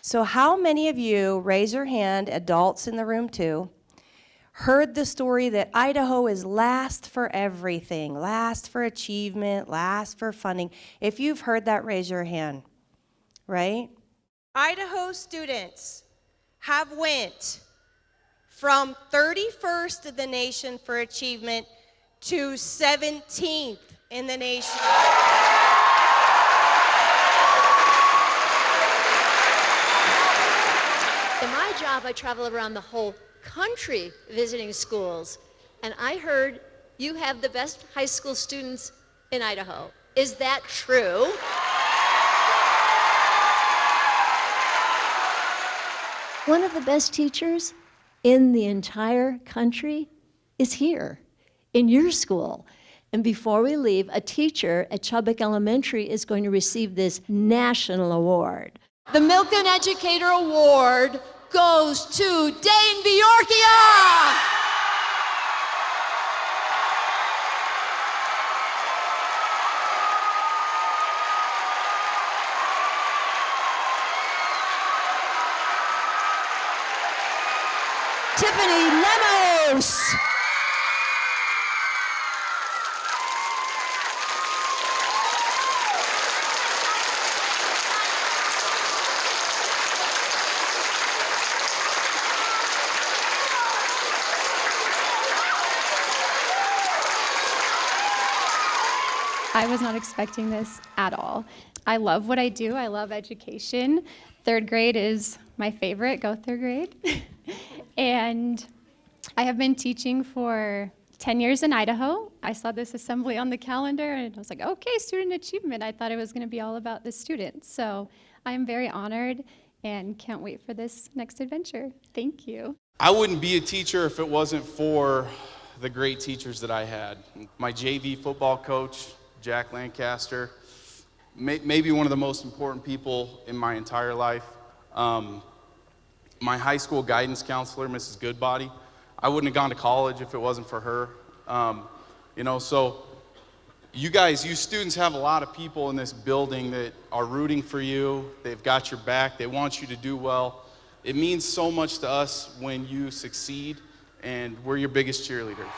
So how many of you, raise your hand, adults in the room too, heard the story that Idaho is last for everything, last for achievement, last for funding? If you've heard that, raise your hand, right? Idaho students have went from 31st in the nation for achievement to 17th in the nation. In my job, I travel around the whole country visiting schools, and I heard you have the best high school students in Idaho. Is that true? One of the best teachers in the entire country is here, in your school. And before we leave, a teacher at Chubbuck Elementary is going to receive this national award. The Milken Educator Award goes to Dane Beorchia! Tiffany Lemos! I was not expecting this at all. I love what I do. I love education. Third grade is my favorite. Go third grade. And I have been teaching for 10 years in Idaho. I saw this assembly on the calendar and I was like, okay, student achievement. I thought it was going to be all about the students. So I am very honored and can't wait for this next adventure. Thank you. I wouldn't be a teacher if it wasn't for the great teachers that I had. My JV football coach, Jack Lancaster, maybe one of the most important people in my entire life. My high school guidance counselor, Mrs. Goodbody, I wouldn't have gone to college if it wasn't for her. So you guys, you students have a lot of people in this building that are rooting for you. They've got your back. They want you to do well. It means so much to us when you succeed, and we're your biggest cheerleaders.